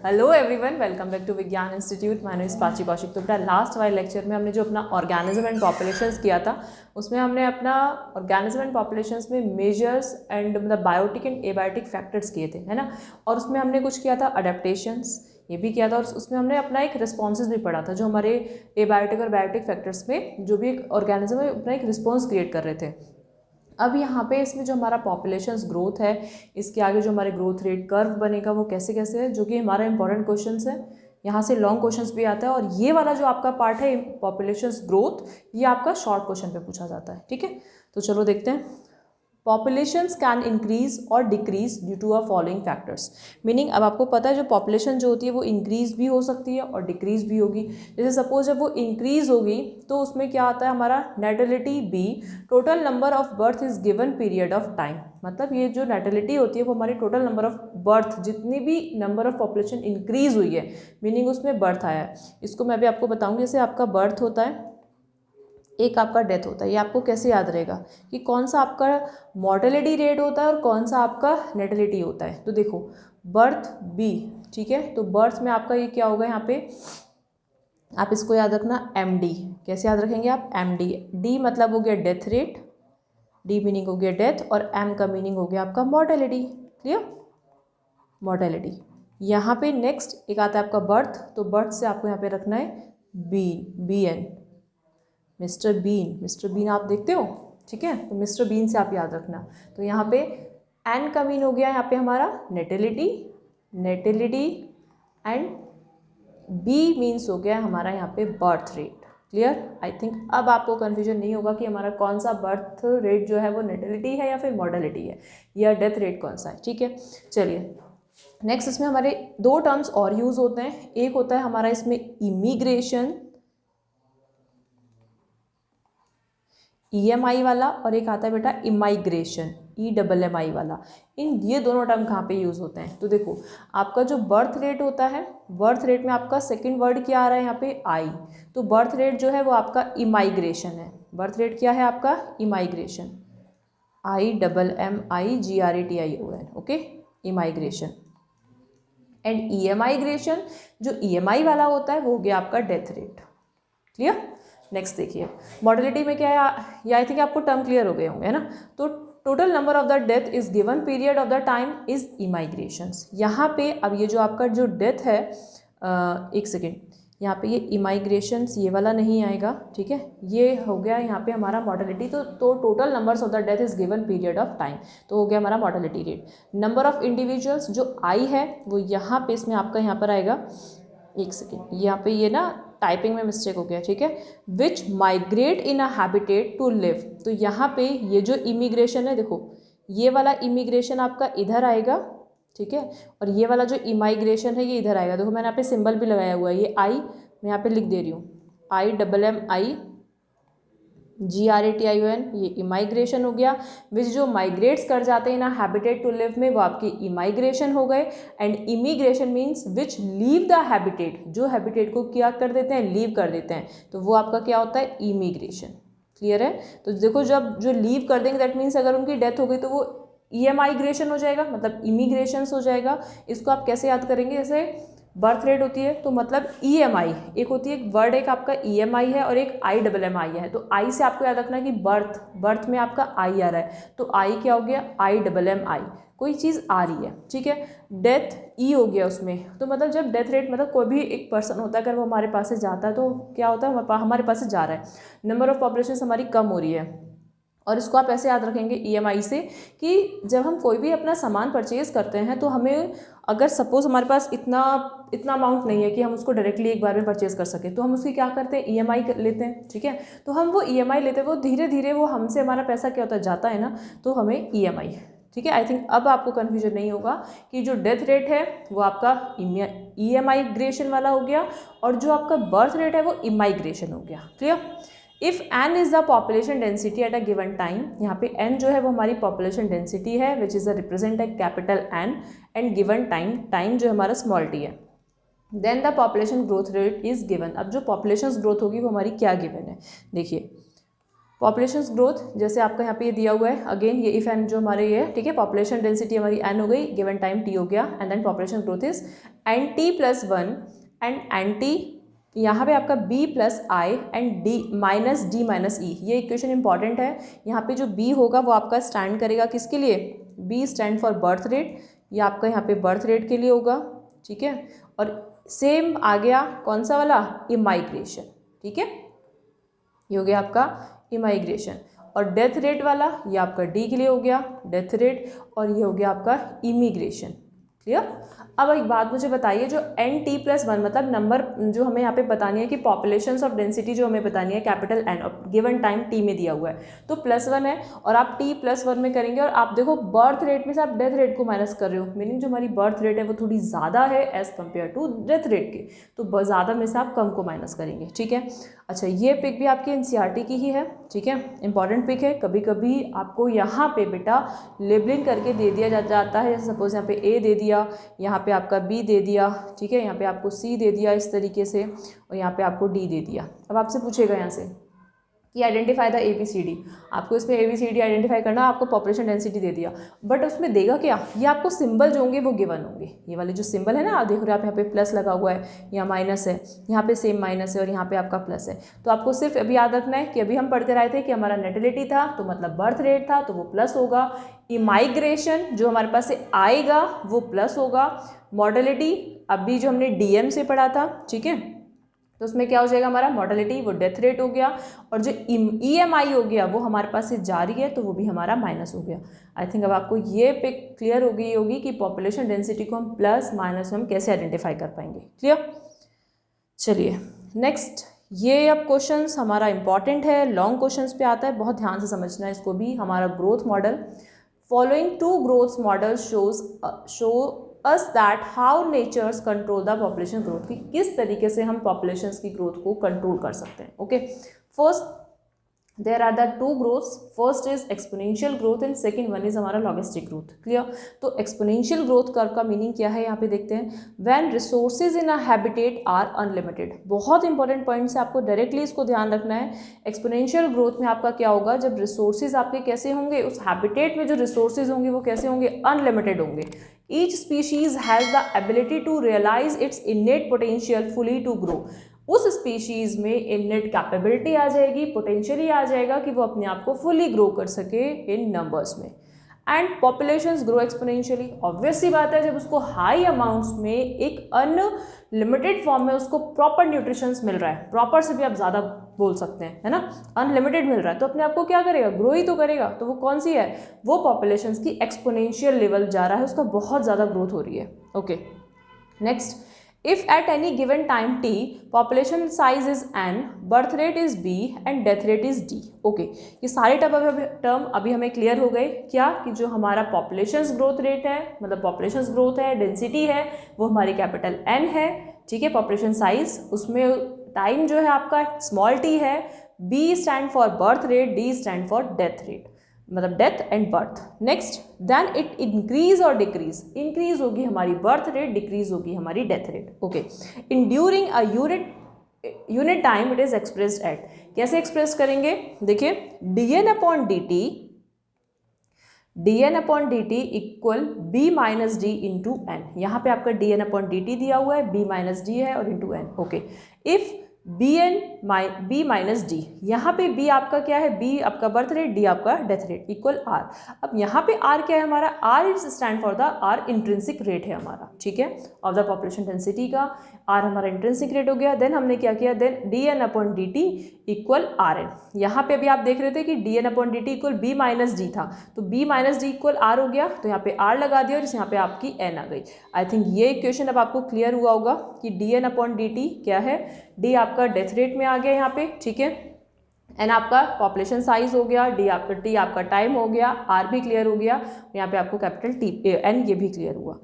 Hello everyone, welcome back to Vigyan institute. My name is Prachi Kaushik. तो बेटा last वाले lecture में हमने जो अपना ऑर्गेनिज्म एंड पॉपुलेशंस किया था, उसमें हमने अपना ऑर्गेनिज्म एंड पॉपुलेशंस में मेजर्स एंड मतलब बायोटिक एंड एबायोटिक फैक्टर्स किए थे, है ना। और उसमें हमने कुछ किया था अडेप्टेशंस, ये भी किया था, और उसमें हमने अपना एक रिस्पॉन्सेज भी पढ़ा था, जो हमारे एबायोटिक और बायोटिक फैक्टर्स में जो भी एक ऑर्गेनिज्म है अपना एक रिस्पॉन्स क्रिएट कर रहे थे। अब यहाँ पे इसमें जो हमारा पॉपुलेशंस ग्रोथ है, इसके आगे जो हमारे ग्रोथ रेट कर्व बनेगा वो कैसे कैसे है, जो कि हमारा इंपॉर्टेंट क्वेश्चंस है। यहाँ से लॉन्ग क्वेश्चंस भी आता है, और ये वाला जो आपका पार्ट है पॉपुलेशंस ग्रोथ, ये आपका शॉर्ट क्वेश्चन पे पूछा जाता है। ठीक है, तो चलो देखते हैं। पॉपुलेशंस कैन इंक्रीज और decrease due to a following factors. Meaning अब आपको पता है जो पॉपुलेशन जो होती है वो इंक्रीज भी हो सकती है और डिक्रीज भी होगी। जैसे सपोज जब वो इंक्रीज होगी तो उसमें क्या आता है हमारा natality B, total number of birth is given period of time. मतलब ये जो नेटिलिटी होती है वो हमारी टोटल नंबर ऑफ बर्थ, जितनी भी नंबर ऑफ पॉपुलेशन इंक्रीज हुई है, मीनिंग उसमें बर्थ आया है। इसको मैं भी आपको बताऊंगी। जैसे आपका बर्थ होता है, एक आपका डेथ होता है, ये आपको कैसे याद रहेगा कि कौन सा आपका मॉर्टेलिटी रेट होता है और कौन सा आपका नेटिलिटी होता है। तो देखो बर्थ बी, ठीक है, तो बर्थ में आपका ये क्या होगा, यहाँ पे आप इसको याद रखना एम डी। कैसे याद रखेंगे आप, एम डी। डी मतलब हो गया डेथ रेट, डी मीनिंग हो गया डेथ, और एम का मीनिंग हो गया आपका मॉर्टेलिटी। Clear, mortality. यहाँ पे नेक्स्ट एक आता है आपका बर्थ, तो बर्थ से आपको यहाँ पे रखना है B, B N, Mister Bean. Mister Bean आप देखते हो, ठीक है, तो मिस्टर बीन से आप याद रखना। तो यहाँ पे एन का मीन हो गया यहाँ पे हमारा नेटिलिटी, नेटिलिटी, एंड बी मीन्स हो गया हमारा यहाँ पे birth rate. Clear, I think अब आपको कन्फ्यूजन नहीं होगा कि हमारा कौन सा बर्थ रेट जो है वो नेटिलिटी है या फिर मॉर्टेलिटी है या डेथ रेट कौन सा है। ठीक है, चलिए नेक्स्ट इसमें हमारे दो टर्म्स और यूज होते हैं। एक होता है हमारा इसमें इमिग्रेशन, EMI वाला, और एक आता है बेटा इमाइग्रेशन, EMMI वाला। इन ये दोनों टर्म कहाँ पे यूज़ होते हैं, तो देखो आपका जो बर्थ रेट होता है, बर्थ रेट में आपका सेकंड वर्ड क्या आ रहा है यहाँ पे आई, तो बर्थ रेट जो है वो आपका इमाइग्रेशन है। बर्थ रेट क्या है आपका, immigration, IMMIGRATION, okay, immigration. And emigration, जो EMI वाला होता है वो हो गया आपका डेथ रेट। क्लियर, नेक्स्ट देखिए मॉर्टेलिटी में क्या है, या आई थिंक आपको टर्म क्लियर हो गए होंगे, है ना। तो total number of the death is given period of the time is immigrations. यहाँ पे अब ये जो आपका जो डेथ है, एक सेकेंड, यहाँ पे ये इमाइग्रेशंस ये वाला नहीं आएगा, ठीक है, ये हो गया यहाँ पे हमारा मॉर्टेलिटी। तो total numbers of the death is given period of time, तो हो गया हमारा mortality rate. Number of individuals जो आई है वो यहाँ पे इसमें आपका यहाँ पर आएगा, एक सेकेंड, यहाँ पे ये ना टाइपिंग में मिस्टेक हो गया, ठीक है, which migrate in a habitat to live. तो यहाँ पे ये जो इमिग्रेशन है, देखो ये वाला इमिग्रेशन आपका इधर आएगा, ठीक है, और ये वाला जो इमाइग्रेशन है ये इधर आएगा। देखो मैंने यहाँ पे सिंबल भी लगाया हुआ है, ये आई मैं यहाँ पे लिख दे रही हूँ, IMMIGRATION, ये इमाइग्रेशन हो गया। विच जो माइग्रेट्स कर जाते हैं ना हैबिटेट टू लिव में, वो आपकी इमाइग्रेशन हो गए। And immigration means which leave the habitat, जो हैबिटेट को क्या कर देते हैं, लीव कर देते हैं, तो वो आपका क्या होता है, इमिग्रेशन। क्लियर है, तो देखो जब जो लीव कर देंगे दैट मीन्स अगर उनकी डेथ हो गई तो वो EMIग्रेशन हो जाएगा, मतलब इमिग्रेशन हो जाएगा। इसको आप कैसे याद करेंगे, जैसे बर्थ रेट होती है तो मतलब EMI, एक होती है वर्ड, एक आपका EMI है और एक IMMI है। तो आई से आपको याद रखना कि बर्थ, बर्थ में आपका आई आ रहा है, तो आई क्या हो गया, IMMI, कोई चीज़ आ रही है, ठीक है। डेथ ई हो गया उसमें, तो मतलब जब डेथ रेट मतलब कोई भी एक पर्सन होता है, अगर वो हमारे पास से जाता है तो क्या होता है, हमारे पास से जा रहा है, नंबर ऑफ पॉपुलेशन हमारी कम हो रही है। और इसको आप ऐसे याद रखेंगे EMI से कि जब हम कोई भी अपना सामान परचेज करते हैं तो हमें अगर सपोज़ हमारे पास इतना अमाउंट नहीं है कि हम उसको डायरेक्टली एक बार में परचेज कर सकें, तो हम उसकी क्या करते हैं, EMI लेते हैं, ठीक है। तो हम वो EMI लेते हैं, वो धीरे धीरे वो हमसे हमारा पैसा क्या होता है, जाता है ना, तो हमें EMI, ठीक है। आई थिंक अब आपको कन्फ्यूजन नहीं होगा कि जो डेथ रेट है वो आपका EMIग्रेशन वाला हो गया, और जो आपका बर्थ रेट है वो इमाइग्रेशन हो गया। Clear, if n is the population density at a given time, यहाँ पे n जो है वो हमारी पॉपुलेशन डेंसिटी है, which is the represent a capital N, and given time, time जो हमारा स्मॉल t है, then the population growth rate is given. अब जो पॉपुलेशन ग्रोथ होगी वो हमारी क्या गिवन है, देखिए पॉपुलेशन ग्रोथ जैसे आपका यहाँ पे ये दिया हुआ है, अगेन ये इफ एन जो हमारे ये है, ठीक है, पॉपुलेशन डेंसिटी हमारी एन हो गई, गिवन टाइम टी हो गया, and then population growth is N t plus one and N t, यहाँ पे आपका b plus i and d minus d minus e. ये इक्वेशन इंपॉर्टेंट है। यहाँ पे जो b होगा वो आपका स्टैंड करेगा किसके लिए, b stand for birth rate, ये आपका यहाँ पे बर्थ रेट के लिए होगा, ठीक है। और सेम आ गया कौन सा वाला, इमाइग्रेशन, ठीक है, ये हो गया आपका इमाइग्रेशन। और डेथ रेट वाला ये आपका डी के लिए हो गया डेथ रेट, और ये हो गया आपका इमिग्रेशन। क्लियर। अब एक बात मुझे बताइए, जो एन टी प्लस वन मतलब नंबर जो हमें यहाँ पे बतानी है कि पॉपुलेशंस ऑफ डेंसिटी जो हमें बतानी है कैपिटल एन और गिवन टाइम टी में दिया हुआ है, तो प्लस वन है और आप टी प्लस वन में करेंगे, और आप देखो बर्थ रेट में से आप डेथ रेट को माइनस कर रहे हो, मीनिंग जो हमारी बर्थ रेट है वो थोड़ी ज़्यादा है as compare to death rate के, तो ज़्यादा में से आप कम को माइनस करेंगे, ठीक है। अच्छा, ये पिक भी आपकी एनसीईआरटी की ही है, ठीक है, इंपॉर्टेंट पिक है। कभी कभी आपको यहाँ पे बेटा लेबलिंग करके दे दिया जाता है, जैसे सपोज यहाँ पे ए दे दिया, यहाँ पे आपका बी दे दिया, ठीक है, यहाँ पे आपको सी दे दिया इस तरीके से, और यहाँ पे आपको डी दे दिया। अब आपसे पूछेगा यहाँ से कि आइडेंटिफाई द ABCD, आपको इसमें ABCD आइडेंटिफाई करना, आपको पॉपुलेशन डेंसिटी दे दिया, बट उसमें देगा क्या, ये आपको सिंबल जो होंगे वो गिवन होंगे। ये वाले जो सिंबल है ना, आप देख रहे हो, आप यहाँ पे प्लस लगा हुआ है, यहाँ माइनस है, यहाँ पे सेम माइनस है, और यहाँ पे आपका प्लस है। तो आपको सिर्फ अभी याद रखना है कि अभी हम पढ़ते रहे थे कि हमारा नेटिलिटी था तो मतलब बर्थ रेट था तो वो प्लस होगा, इमाइग्रेशन जो हमारे पास से आएगा वो प्लस होगा, मॉर्टेलिटी अभी जो हमने DM से पढ़ा था, ठीक है, तो उसमें क्या हो जाएगा हमारा मॉर्टेलिटी, वो डेथ रेट हो गया, और जो EMI हो गया वो हमारे पास से जारी है तो वो भी हमारा माइनस हो गया। आई थिंक अब आपको ये पिक क्लियर हो गई होगी कि पॉपुलेशन डेंसिटी को हम प्लस माइनस में हम कैसे आइडेंटिफाई कर पाएंगे। क्लियर। चलिए नेक्स्ट, ये अब क्वेश्चंस हमारा इंपॉर्टेंट है, लॉन्ग क्वेश्चंस पे आता है, बहुत ध्यान से समझना है इसको भी। हमारा growth model, following to growth model show us that how natures control the population growth, की किस तरीके से हम पॉपुलेशंस की ग्रोथ को कंट्रोल कर सकते हैं। Okay, first there are the two growths, first is exponential growth and second one is हमारा लॉगिस्टिक ग्रोथ। क्लियर। तो एक्सपोनेंशियल ग्रोथ कर्व का मीनिंग क्या है यहाँ पे देखते हैं, when resources in a habitat are unlimited. बहुत इंपॉर्टेंट पॉइंट से आपको डायरेक्टली इसको ध्यान रखना है। एक्सपोनेंशियल ग्रोथ में आपका क्या होगा, जब रिसोर्सेज आपके कैसे होंगे, उस हैबिटेट में जो रिसोर्सेज होंगे वो कैसे होंगे, अनलिमिटेड होंगे। Each species has the ability to realise its innate potential fully to grow. उस स्पीशीज़ में इनेट कैपेबिलिटी आ जाएगी, पोटेंशियली आ जाएगा कि वो अपने आप को फुली ग्रो कर सके इन नंबर्स में। And populations grow exponentially, obvious सी बात है, जब उसको हाई अमाउंट्स में एक अनलिमिटेड फॉर्म में उसको प्रॉपर न्यूट्रिशंस मिल रहा है, प्रॉपर से भी आप ज़्यादा बोल सकते हैं, है ना, अनलिमिटेड मिल रहा है, तो अपने आप को क्या करेगा, ग्रो ही तो करेगा। तो वो कौन सी है, वो पॉपुलेशंस की एक्सपोनेंशियल लेवल जा रहा है, उसका बहुत ज़्यादा ग्रोथ हो रही है। Okay, next, if at any given time t population size is n, birth rate is b and death rate is d। Okay, ये सारे टर्म अभी हमें क्लियर हो गए क्या, कि जो हमारा पॉपुलेशन ग्रोथ रेट है, मतलब पॉपुलेशन ग्रोथ है, डेंसिटी है, वो हमारी कैपिटल n है, ठीक है, पॉपुलेशन साइज, उसमें टाइम जो है आपका स्मॉल t है, b stand for birth rate, d stand for death rate, मतलब death and birth. Next, then it increase और डिक्रीज, इंक्रीज होगी हमारी बर्थ रेट, डिक्रीज होगी हमारी death rate. Okay, in during a unit time it is expressed at, कैसे express करेंगे, देखिए, dn upon dt equal b minus d into N. यहाँ पे आपका dn अपॉन dt दिया हुआ है, b माइनस डी है और into N. Okay, if b minus D, यहाँ पे b आपका क्या है, b आपका बर्थ रेट, d आपका डेथ रेट इक्वल r। अब यहाँ पे r क्या है हमारा, r is stand for the r intrinsic rate है हमारा, ठीक है, ऑफ द पॉपुलेशन डेंसिटी का r हमारा इंट्रिंसिक रेट हो गया। देन हमने क्या किया, then dn upon dt equal rn। यहाँ पे अभी आप देख रहे थे कि dn upon dt equal b minus D था, तो b minus D equal r हो गया, तो यहाँ पे r लगा दिया और यहाँ पे आपकी n आ गई। आई थिंक ये इक्वेशन अब आपको क्लियर हुआ होगा कि dn अपॉन dt क्या है, d आपका डेथ रेट में आ गया यहाँ पे, ठीक है, एन आपका पॉपुलेशन साइज हो गया, डी आपका टी आपका टाइम हो गया, आर भी क्लियर हो गया, यहाँ पे आपको कैपिटल टी एन ये भी क्लियर हुआ।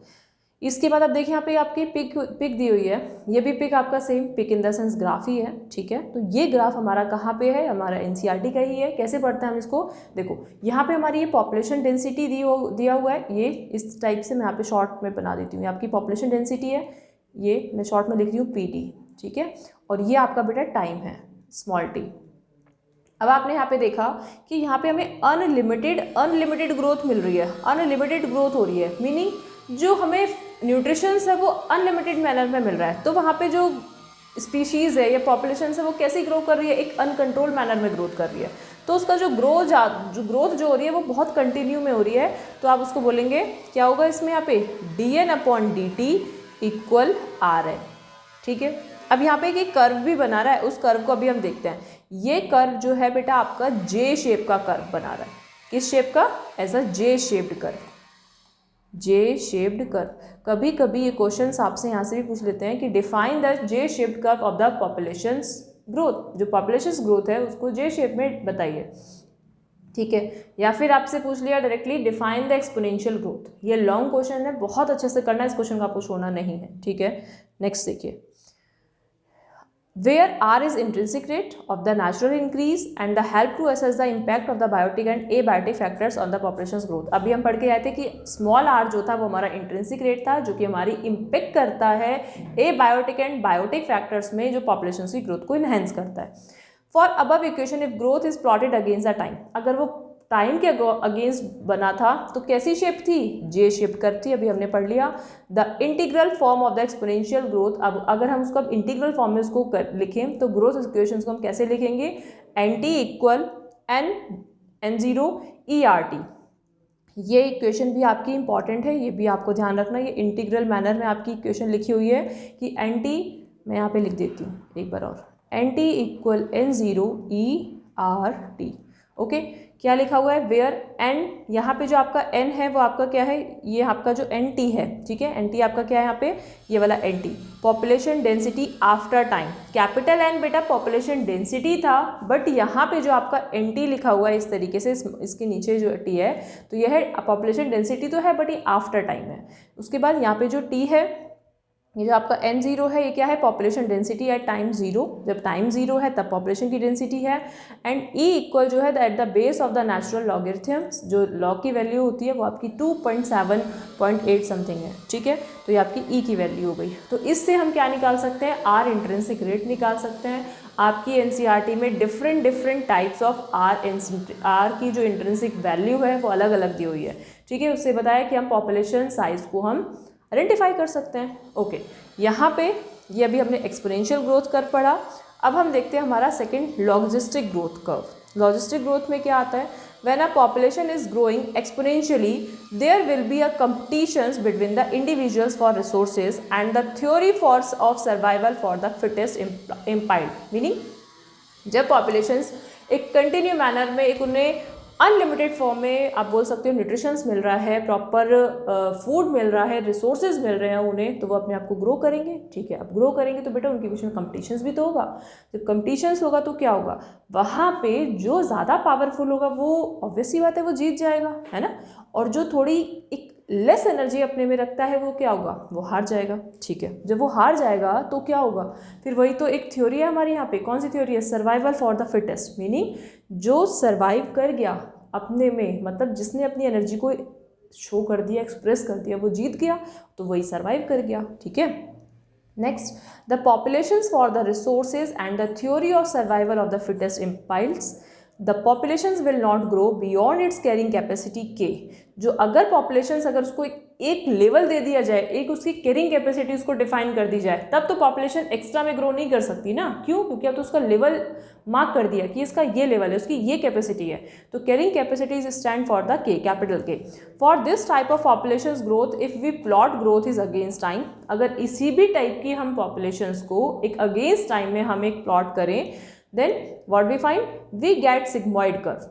इसके बाद आप देखिए यहाँ पे आपकी पिक दी हुई है, ये भी पिक आपका same peak in the sense graph ही है, ठीक है। तो ये ग्राफ हमारा कहाँ पे है, हमारा एनसीईआरटी का ही है। कैसे पढ़ते हैं हम इसको, देखो यहाँ पे हमारी ये पॉपुलेशन डेंसिटी दिया हुआ है, ये इस टाइप से मैं यहाँ पे शॉर्ट में बना देती हूँ, ये आपकी पॉपुलेशन डेंसिटी है, ये मैं शॉर्ट में लिख रही हूँ PT, ठीक है, और ये आपका बेटा टाइम है स्मॉल t। अब आपने यहाँ पे देखा कि यहाँ पे हमें अनलिमिटेड ग्रोथ मिल रही है, अनलिमिटेड ग्रोथ हो रही है, मीनिंग जो हमें न्यूट्रिशंस है वो अनलिमिटेड मैनर में मिल रहा है। तो वहाँ पे जो स्पीशीज़ है या पॉपुलेशन है वो कैसी ग्रो कर रही है, एक अनकंट्रोल मैनर में ग्रोथ कर रही है। तो उसका जो ग्रोथ जो हो रही है वो बहुत कंटिन्यू में हो रही है। तो आप उसको बोलेंगे क्या होगा इसमें यहाँ पे dN/dt इक्वल RN। ठीक है, अब यहाँ पे एक कर्व भी बना रहा है, उस कर्व को अभी हम देखते हैं। ये कर्व जो है बेटा आपका जे शेप का कर्व बना रहा है। किस शेप का? As a J shaped curve, J shaped curve. कभी कभी ये क्वेश्चंस आपसे यहाँ से भी पूछ लेते हैं कि define the J shaped curve of the populations growth. जो पॉपुलेशंस ग्रोथ है उसको जे शेप में बताइए, ठीक है। या फिर आपसे पूछ लिया directly define the exponential growth. ये लॉन्ग क्वेश्चन है, बहुत अच्छे से करना है, इस क्वेश्चन का आपको छोड़ना नहीं है, ठीक है। नेक्स्ट देखिए, where R is intrinsic rate of the natural increase and the help to assess the impact of the biotic and abiotic factors on the population's growth। अभी हम पढ़ के आए थे कि स्मॉल r जो था वो हमारा इंट्रिंसिक रेट था, जो कि हमारी इम्पेक्ट करता है एबायोटिक एंड बायोटिक फैक्टर्स में, जो पॉपुलेशन की ग्रोथ को इन्हेंस करता है। For above equation if growth is plotted against the time, अगर वो टाइम के अगेंस्ट बना था तो कैसी शेप थी? जे शेप कर्व थी, अभी हमने पढ़ लिया। The integral form of the exponential growth, अब अगर हम उसको अब इंटीग्रल फॉर्म में उसको लिखें तो ग्रोथ इक्वेशंस को हम कैसे लिखेंगे? NT equal N0 ERT। ये इक्वेशन भी आपकी इंपॉर्टेंट है, ये भी आपको ध्यान रखना। ये इंटीग्रल मैनर में आपकी इक्वेशन लिखी हुई है कि NT, मैं यहाँ पे लिख देती हूँ एक बार और, NT equal N0 ERT। Okay, क्या लिखा हुआ है? वेयर N, यहाँ पे जो आपका N है वो आपका क्या है? ये आपका जो NT है, ठीक है। NT आपका क्या है यहाँ पे? ये वाला NT, population density after time. Capital N बेटा पॉपुलेशन डेंसिटी था, बट यहाँ पे जो आपका NT लिखा हुआ है इस तरीके से, इसके नीचे जो T है, तो यह है पॉपुलेशन डेंसिटी तो है, बट ये आफ्टर टाइम है। उसके बाद यहाँ पे जो T है, ये जो आपका N0 है, ये क्या है? Population density at time 0। जब टाइम 0 है तब पॉपुलेशन की डेंसिटी है। एंड E इक्वल जो है at the base of the natural logarithms, जो लॉग की वैल्यू होती है वो आपकी 2.7.8 समथिंग है, ठीक है। तो ये आपकी E की वैल्यू हो गई। तो इससे हम क्या निकाल सकते हैं? R इंट्रिंसिक रेट निकाल सकते हैं। आपकी NCERT में डिफरेंट टाइप्स ऑफ R की जो इंट्रिंसिक वैल्यू है वो अलग अलग दी हुई है, ठीक है। उससे बताया कि हम पॉपुलेशन साइज को हम आइडेंटिफाई कर सकते हैं। ओके, यहाँ पे ये अभी हमने एक्सपोनेंशियल ग्रोथ कर्व पढ़ा। अब हम देखते हैं हमारा second logistic growth curve. Logistic growth में क्या आता है? When a population is growing exponentially there will be a competitions between the individuals for resources and the theory force of survival for the fittest implied. Meaning जब populations एक continue manner में, एक उन्हें unlimited form में आप बोल सकते हो न्यूट्रिशंस मिल रहा है, प्रॉपर फूड मिल रहा है, रिसोर्सेज मिल रहे हैं उन्हें, तो वो अपने आप को ग्रो करेंगे, ठीक है। अब ग्रो करेंगे तो बेटा उनके बीच में कंपटीशंस भी तो होगा। जब कंपटीशंस होगा तो क्या होगा? वहाँ पे जो ज़्यादा पावरफुल होगा वो ऑब्वियस सी बात है वो जीत जाएगा, है ना। और जो थोड़ी एक लेस एनर्जी अपने में रखता है वो क्या होगा? वो हार जाएगा, ठीक है। जब वो हार जाएगा तो क्या होगा? फिर वही तो एक थ्योरी है हमारी यहाँ पे। कौन सी थ्योरी है? Survival for the fittest. Meaning जो सर्वाइव कर गया अपने में, मतलब जिसने अपनी एनर्जी को शो कर दिया, एक्सप्रेस कर दिया, वो जीत गया, तो वही सर्वाइव कर गया, ठीक है। Next, the populations for the resources and the theory of survival of the fittest implies the populations will not grow beyond its carrying capacity के। जो अगर पॉपुलेशंस, अगर उसको एक लेवल दे दिया जाए, एक उसकी कैरिंग कैपेसिटी उसको डिफाइन कर दी जाए, तब तो पॉपुलेशन एक्स्ट्रा में ग्रो नहीं कर सकती ना। क्यों? क्योंकि अब तो उसका लेवल मार्क कर दिया कि इसका ये लेवल है, उसकी ये कैपेसिटी है। तो carrying capacity is stand for the K, capital K. For this type of populations growth if we plot growth is against time, अगर इसी भी टाइप की हम पॉपुलेशंस को एक अगेंस्ट टाइम में हम एक प्लॉट करें, then what we find? We get sigmoid curve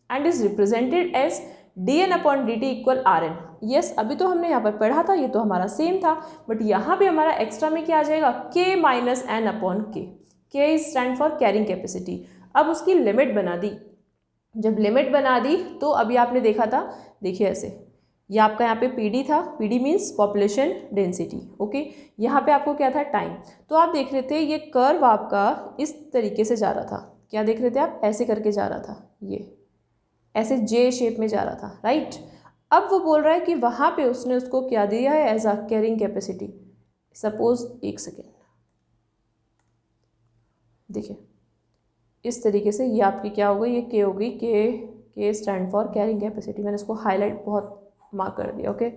and is represented as dN/dt equal RN। Yes, अभी तो हमने यहाँ पर पढ़ा था, ये तो हमारा सेम था, बट यहाँ पे हमारा एक्स्ट्रा में क्या आ जाएगा? K minus N/K। K is stand for carrying capacity. अब उसकी लिमिट बना दी। जब लिमिट बना दी तो अभी आपने देखा था, देखिए ऐसे, ये आपका यहाँ पे PD था, PD means population density, okay. यहाँ पे आपको क्या था? टाइम। तो आप देख रहे थे ये कर्व आपका इस तरीके से जा रहा था। क्या देख रहे थे आप? ऐसे करके जा रहा था, ये ऐसे जे शेप में जा रहा था, राइट। अब वो बोल रहा है कि वहाँ पे उसने उसको क्या दिया है? As a carrying capacity. Suppose, एक सेकेंड देखिए, इस तरीके से ये आपकी क्या होगी, ये के होगी, के स्टैंड फॉर कैरिंग कैपेसिटी। मैंने इसको हाईलाइट बहुत मार्क कर दिया। ओके,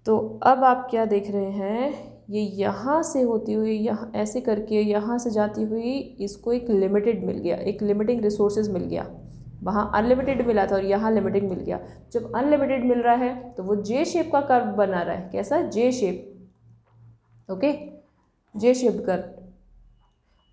तो अब आप क्या देख रहे हैं, ये यहाँ से होती हुई यहाँ ऐसे करके यहाँ से जाती हुई इसको एक लिमिटेड मिल गया, एक लिमिटिंग रिसोर्सेज मिल गया। वहाँ अनलिमिटेड मिला था और यहाँ लिमिटिंग मिल गया। जब अनलिमिटेड मिल रहा है तो वो जे शेप का कर्व बना रहा है। कैसा? जे शेप। ओके, जे शेप्ड कर्व।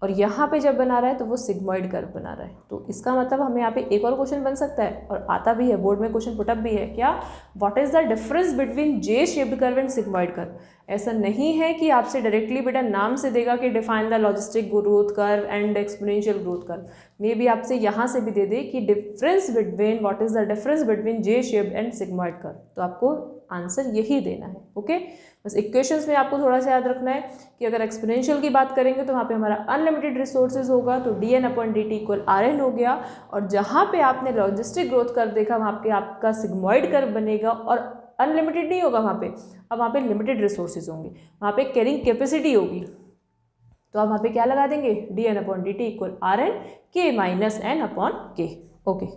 और यहाँ पे जब बना रहा है तो वो सिग्मॉइड कर्व बना रहा है। तो इसका मतलब हमें यहाँ पे एक और क्वेश्चन बन सकता है और आता भी है, बोर्ड में क्वेश्चन पुटअप भी है। क्या? What is the difference between J shaped curve and sigmoid curve. ऐसा नहीं है कि आपसे डायरेक्टली बेटा नाम से देगा कि define the logistic growth curve and exponential growth curve. May be आपसे यहाँ से भी दे दे कि difference between, what is the difference between J shaped and sigmoid curve, तो आपको आंसर यही देना है। ओके, बस इक्वेशंस में आपको थोड़ा सा याद रखना है कि अगर एक्सपोनेंशियल की बात करेंगे तो वहाँ पे हमारा अनलिमिटेड रिसोर्सेज होगा, तो dn/dt इक्वल rn हो गया। और जहाँ पे आपने लॉजिस्टिक ग्रोथ कर्व देखा वहाँ पे आपका सिग्मॉइड कर्व बनेगा और अनलिमिटेड नहीं होगा वहाँ पे, अब वहाँ पे लिमिटेड रिसोर्सेज होंगे, वहाँ पे कैरिंग कैपेसिटी होगी। तो आप वहाँ पे क्या लगा देंगे, dn/dt equal rn k minus n/k। Okay,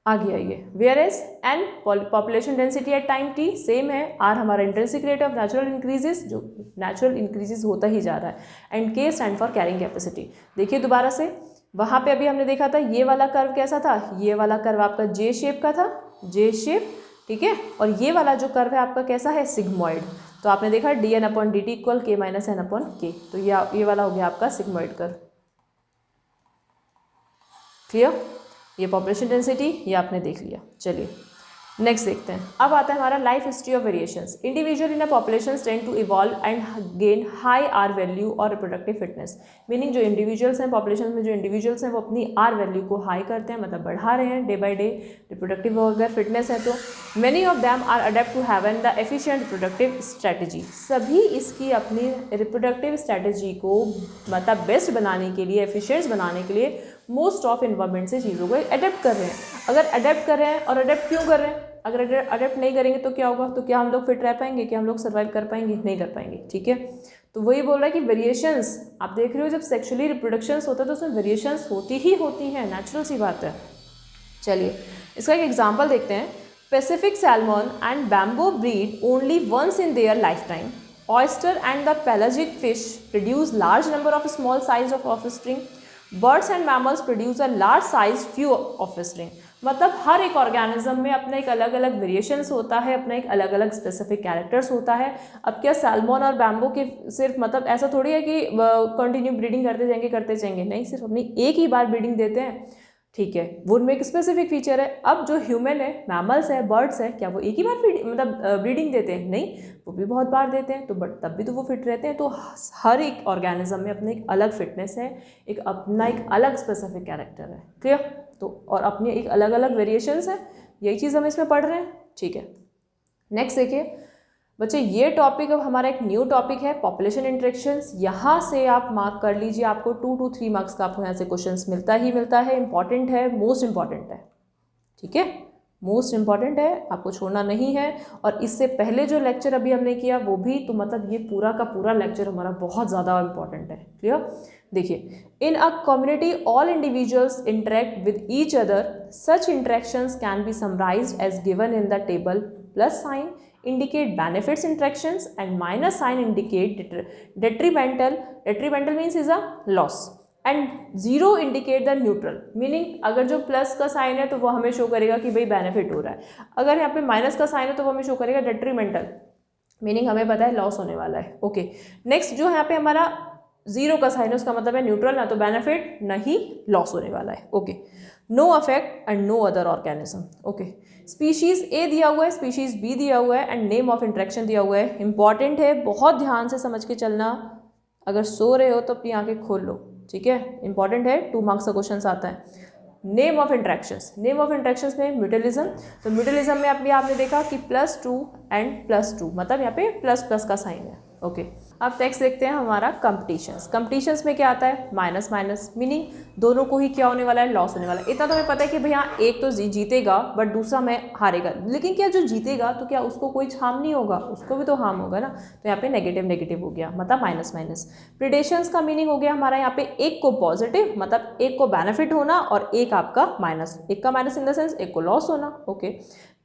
आगे आइए। Where is N population density at time t same है। r हमारा intrinsic rate of natural increases, जो नेचुरल इंक्रीजेस होता ही जा रहा है, and k stand for carrying capacity. देखिए दोबारा से, वहाँ पे अभी हमने देखा था ये वाला कर्व कैसा था, ये वाला कर्व आपका जे शेप का था, जे शेप, ठीक है। और ये वाला जो कर्व है आपका कैसा है, सिग्मॉइड। तो आपने देखा dn/dt equal k minus n/k, तो ये वाला हो गया आपका सिग्मॉइड कर्व। क्लियर? ये पॉपुलेशन डेंसिटी ये आपने देख लिया। चलिए नेक्स्ट देखते हैं। अब आता है हमारा life history of variations. Individual in a population tend to evolve and gain high R value और रिप्रोडक्टिव फिटनेस। मीनिंग जो इंडिविजुअल्स हैं पॉपुलेशन में, जो इंडिविजुअल्स हैं वो अपनी आर वैल्यू को हाई करते हैं, मतलब बढ़ा रहे हैं डे बाई डे। रिप्रोडक्टिव अगर फिटनेस है तो many of them are adept to haven the efficient reproductive strategy. सभी इसकी अपनी रिप्रोडक्टिव स्ट्रैटेजी को मतलब बेस्ट बनाने के लिए, एफिशिएंट बनाने के लिए मोस्ट ऑफ इन्वायरमेंट से चीज़ों को अडेप्ट कर रहे हैं। अगर अडेप्ट कर रहे हैं, और अडेप्ट क्यों कर रहे हैं, अगर अडेप्ट नहीं करेंगे तो क्या होगा, तो क्या हम लोग फिट रह पाएंगे, क्या हम लोग सर्वाइव कर पाएंगे, नहीं कर पाएंगे। ठीक है, तो वही बोल रहा है कि वेरिएशंस आप देख रहे हो, जब सेक्सुअली रिप्रोडक्शंस होता है तो उसमें वेरिएशंस होती ही होती हैं, नेचुरल सी बात है। चलिए इसका एक एग्जाम्पल देखते हैं। Pacific salmon and bamboo breed only once in their life time. Oyster and the pelagic fish produce large number of small size of offspring. Birds and mammals produce a large size few offspring. मतलब हर एक organism में अपना एक अलग अलग variations होता है, अपना एक अलग अलग स्पेसिफिक कैरेक्टर्स होता है। अब क्या सैल्मन और बैम्बो के सिर्फ मतलब ऐसा थोड़ी है कि कंटिन्यू ब्रीडिंग करते जाएंगे, नहीं, सिर्फ अपनी एक ही बार ब्रीडिंग देते हैं। ठीक है, वो उनमें एक स्पेसिफिक फीचर है। अब जो ह्यूमन है, मैमल्स है, बर्ड्स है, क्या वो एक ही बार मतलब ब्रीडिंग देते हैं, नहीं, वो भी बहुत बार देते हैं, तो बट तब भी तो वो फिट रहते हैं। तो हर एक ऑर्गेनिज्म में अपनी एक अलग फिटनेस है, एक अपना एक अलग स्पेसिफिक कैरेक्टर है। क्लियर? तो और अपनी एक अलग अलग वेरिएशंस है, यही चीज़ हम इसमें पढ़ रहे हैं। ठीक है, नेक्स्ट देखिए बच्चे, ये टॉपिक अब हमारा एक न्यू टॉपिक है, पॉपुलेशन इंटरेक्शंस। यहाँ से आप मार्क कर लीजिए, आपको 2 to 3 मार्क्स का आपको यहाँ से क्वेश्चंस मिलता है, इंपॉर्टेंट है, मोस्ट इंपॉर्टेंट है। ठीक है, मोस्ट इंपॉर्टेंट है, आपको छोड़ना नहीं है। और इससे पहले जो लेक्चर अभी हमने किया वो भी, तो मतलब ये पूरा का पूरा लेक्चर हमारा बहुत ज़्यादा इंपॉर्टेंट है। क्लियर? देखिए, in a community all individuals interact with each other, such interactions can be summarised as given in the table. Plus sign indicate benefits interactions and minus sign indicate detrimental means is a loss, and 0 indicate the neutral meaning अगर जो plus का sign है तो वो हमें show करेगा कि भाई बेनिफिट हो रहा है, अगर यहाँ पे माइनस का साइन है तो वो हमें शो करेगा डेट्रीमेंटल मीनिंग हमें पता है लॉस होने वाला है। ओके, नेक्स्ट जो यहाँ पे हमारा 0 का साइन है उसका मतलब है न्यूट्रल, ना तो बेनिफिट ना ही लॉस होने वाला है। Okay, no affect and no other organism. Okay, species A दिया हुआ है, स्पीशीज़ बी दिया हुआ है, एंड नेम ऑफ इंट्रैक्शन दिया हुआ है। इंपॉर्टेंट है, बहुत ध्यान से समझ के चलना, अगर सो रहे हो तो अपनी आंखें खोल लो। ठीक है, इंपॉर्टेंट है, 2 मार्क्स का क्वेश्चन आता है। Name of interactions, name of interactions में म्यूटलिज्म, तो म्यूटलिज्म में आपने देखा कि +2 एंड +2 मतलब यहाँ पे प्लस का साइन है। ओके अब नेक्स्ट देखते हैं हमारा कंपटीशंस। कंपटीशंस में क्या आता है, माइनस माइनस, मीनिंग दोनों को ही क्या होने वाला है, लॉस होने वाला है। इतना तो हमें पता है कि भैया एक तो जीतेगा बट दूसरा में हारेगा, लेकिन क्या जो जीतेगा तो क्या उसको कोई हार्म नहीं होगा, उसको भी तो हार्म होगा ना, तो यहाँ पे नेगेटिव नेगेटिव हो गया, मतलब माइनस माइनस। प्रिडेशंस का मीनिंग हो गया हमारा यहाँ पे एक को पॉजिटिव, मतलब एक को बेनिफिट होना और एक आपका माइनस, एक का माइनस इन द सेंस एक को लॉस होना। ओके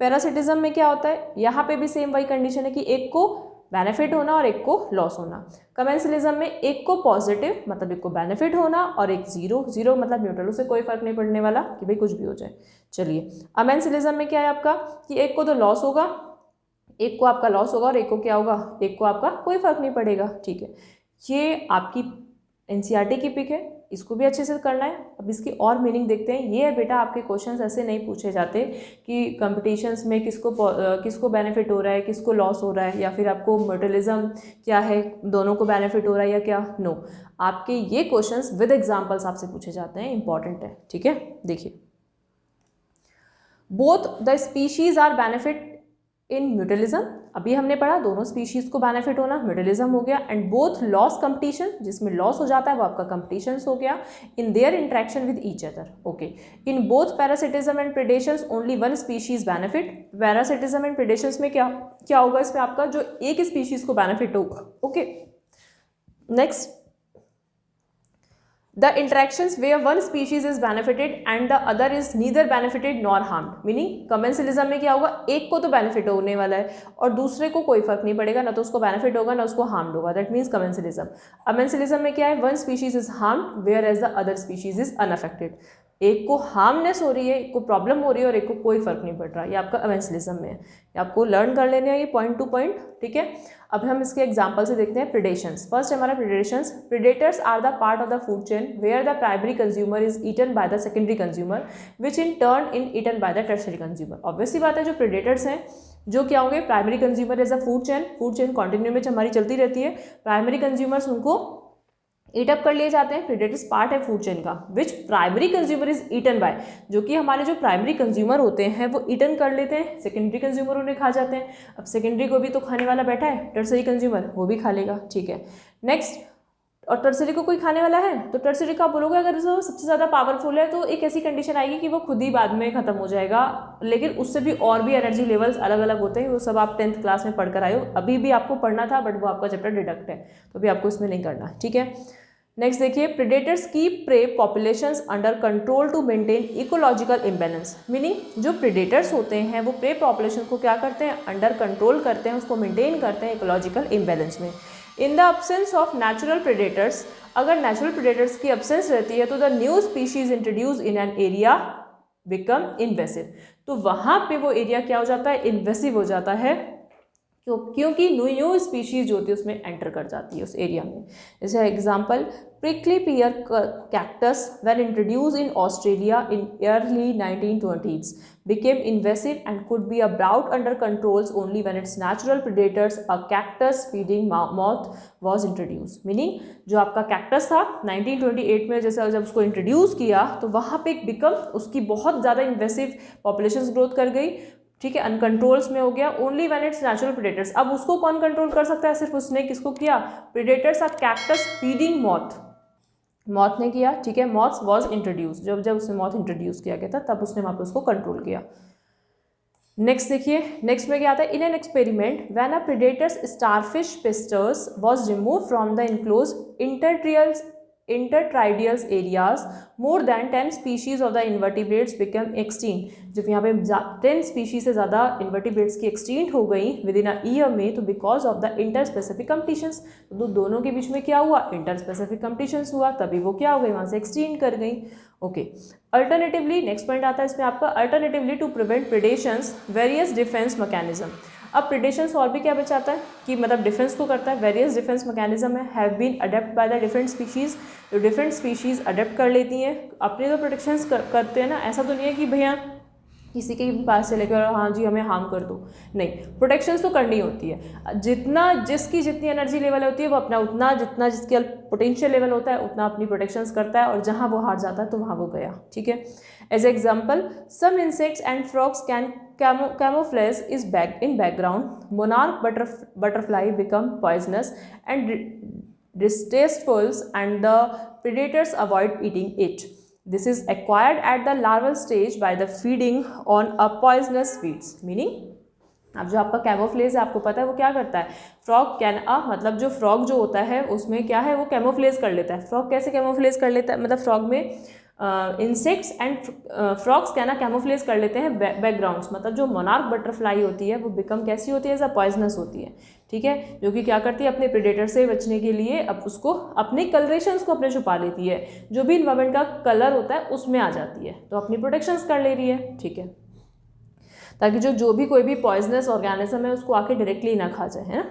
पैरासिटिज्म में क्या होता है, यहाँ पे भी सेम वही कंडीशन है कि एक को बेनिफिट होना और एक को लॉस होना। कमेंसलिज्म में एक को पॉजिटिव मतलब एक को बेनिफिट होना और एक जीरो, जीरो मतलब न्यूट्रल, उससे कोई फर्क नहीं पड़ने वाला कि भाई कुछ भी हो जाए। चलिए अमेंसलिज्म में क्या है आपका कि एक को तो लॉस होगा, एक को आपका लॉस होगा और एक को क्या होगा, एक को आपका कोई फर्क नहीं पड़ेगा। ठीक है, ये आपकी एनसीईआरटी की पिक है, इसको भी अच्छे से करना है। अब इसकी और मीनिंग देखते हैं। ये है बेटा आपके क्वेश्चंस ऐसे नहीं पूछे जाते कि कंपटीशंस में किसको बेनिफिट हो रहा है, किसको लॉस हो रहा है, या फिर आपको म्यूचुअलिज्म क्या है, दोनों को बेनिफिट हो रहा है या क्या, नो। आपके ये क्वेश्चंस विद एग्जांपल्स आपसे पूछे जाते हैं, इंपॉर्टेंट है। ठीक है, देखिए both the species are benefit in mutualism, अभी हमने पढ़ा दोनों स्पीशीज को बेनिफिट होना, म्यूचुअलिज्म हो गया। एंड बोथ लॉस कंपटीशन, जिसमें लॉस हो जाता है वो आपका कंपटीशंस हो गया, in their interaction with each other. Okay in both parasitism and predations only one species benefit. Parasitism and predations में क्या होगा, इसमें आपका जो एक स्पीशीज को बेनिफिट होगा। Okay next the interactions where one species is benefited and the other is neither benefited nor harmed, meaning commensalism में क्या होगा, एक को तो बेनिफिट होने वाला है और दूसरे को कोई फर्क नहीं पड़ेगा, ना तो उसको बेनिफिट होगा ना उसको हार्म होगा, दैट मीन्स commensalism। अमेंसलिज्म में क्या है, one species is harmed whereas the other species is unaffected, एक को हार्मनेस हो रही है, एक को प्रॉब्लम हो रही है और एक को कोई फर्क नहीं पड़ रहा। ये आपका अमेंसलिज्म में है, ये आपको लर्न कर लेने हैं ये पॉइंट टू पॉइंट। ठीक है, अब हम इसके एग्जांपल से देखते हैं प्रेडेशंस। फर्स्ट हमारा predations, predators are the part of the food chain where the primary consumer is eaten by the secondary consumer which in turn in eaten by the tertiary consumer. Obviously बात है, जो predators हैं जो क्या होंगे, primary consumer as a food chain continue में हमारी चलती रहती है, प्राइमरी कंज्यूमर्स उनको ईटअप कर लिए जाते हैं, प्रेडेटर्स पार्ट है फूड चेन का, which primary consumer is eaten by, जो कि हमारे जो प्राइमरी कंज्यूमर होते हैं वो ईटन कर लेते हैं, सेकेंडरी कंज्यूमर उन्हें खा जाते हैं। अब सेकेंडरी को भी तो खाने वाला बैठा है, टर्सरी कंज्यूमर, वो भी खा लेगा। ठीक है, नेक्स्ट, और टर्सरी को कोई खाने वाला है तो टर्सरी का बोलोगे अगर वो सबसे ज़्यादा पावरफुल है तो एक ऐसी कंडीशन आएगी कि वो खुद ही बाद में ख़त्म हो जाएगा, लेकिन उससे भी और भी एनर्जी लेवल्स अलग अलग होते हैं, वो सब आप 10th क्लास में पढ़कर आए हो, अभी भी आपको पढ़ना था बट वो आपका चैप्टर डिडक्ट है तो अभी आपको इसमें नहीं करना। ठीक है, नेक्स्ट देखिए, predators keep prey populations under control to maintain ecological imbalance, meaning जो प्रेडेटर्स होते हैं वो प्रे पॉपुलेशन को क्या करते हैं, अंडर कंट्रोल करते हैं, उसको मेंटेन करते हैं इकोलॉजिकल इम्बैलेंस में। In the absence of natural predators, अगर नेचुरल प्रेडेटर्स की अब्सेंस रहती है तो the new species introduce in an area become invasive, तो वहाँ पे वो एरिया क्या हो जाता है, इन्वेसिव हो जाता है, क्योंकि न्यू स्पीशीज जो होती है उसमें एंटर कर जाती है उस एरिया में। जैसे example, prickly pear cactus when introduced in Australia in early 1920s became invasive and could be brought under controls only when its natural predators, a cactus feeding moth, was introduced। Meaning जो आपका cactus था 1928 में जैसे जब उसको introduce किया तो वहाँ पे उसकी बहुत ज़्यादा इन्वेसिव पॉपुलेशन ग्रोथ कर गई। ठीक है, अनकंट्रोल्स में हो गया, only when it's natural predators. अब उसको कौन कंट्रोल कर सकता है, सिर्फ उसने किसको किया, predators are cactus feeding moth ने किया। ठीक है, मॉथ वॉज इंट्रोड्यूस, जब उसने मॉथ इंट्रोड्यूस किया गया था तब उसने वहाँ पे उसको कंट्रोल किया। नेक्स्ट देखिए, नेक्स्ट में क्या आता है, in an experiment when a predators starfish pesters was remove from the enclose intertridial areas, more than 10 species of the invertebrates become extinct। जब यहाँ पे 10 species से ज़्यादा invertebrates की extinct हो गई within a year में, तो because of the interspecific competitions, तो दोनों के बीच में क्या हुआ, interspecific competitions हुआ, तभी वो क्या हो गई, वहाँ से extinct कर गई। ओके, अल्टरनेटिवली नेक्स्ट पॉइंट आता है इसमें आपका, alternatively to prevent predations various defence mechanism. अब प्रेडेशंस और भी क्या बचाता है कि मतलब डिफेंस को करता है, वेरियस डिफेंस मैकेनिज्म है, have been adept by the different species, जो डिफरेंट स्पीशीज़ अडेप्ट कर लेती हैं, अपने तो प्रोटेक्शंस करते हैं ना, ऐसा तो नहीं है कि भैया किसी के भी पास चले गए और हाँ जी हमें हार्म कर दो, नहीं, प्रोटेक्शंस तो करनी होती है। जितना जिसकी जितनी एनर्जी लेवल होती है वो अपना उतना, जितना जिसके पोटेंशियल लेवल होता है उतना अपनी प्रोटेक्शंस करता है, और जहाँ वो हार जाता है तो वहाँ वो गया, ठीक है। As example, some insects and frogs can camouflage is in background. Monarch butterfly become poisonous and distasteful, and the predators avoid eating it. This is acquired at the larval stage by the feeding on a poisonous weeds. Meaning, अब जो आपका camouflage है, आपको पता है वो क्या करता है, फ्रॉग कैन मतलब जो फ्रॉग जो होता है उसमें क्या है, वो कैमोफ्लेज कर लेता है। फ्रॉग कैसे कैमोफ्लेज कर लेता है, मतलब फ्रॉग में इंसेक्ट्स एंड फ्रॉग्स क्या ना कैमोफ्लेज कर लेते हैं बैकग्राउंड्स, मतलब जो मोनार्क बटरफ्लाई होती है वो बिकम कैसी होती है, एज अ पॉइजनस होती है, ठीक है, जो कि क्या करती है अपने प्रेडेटर से बचने के लिए अब उसको अपने कलरेशंस को अपने छुपा लेती है, जो भी इन्वायरमेंट का कलर होता है उसमें आ जाती है, तो अपनी प्रोटेक्शंस कर ले रही है, ठीक है, ताकि जो भी कोई भी पॉइजनस ऑर्गेनिज्म है उसको आके डायरेक्टली ना खा जाए, है ना।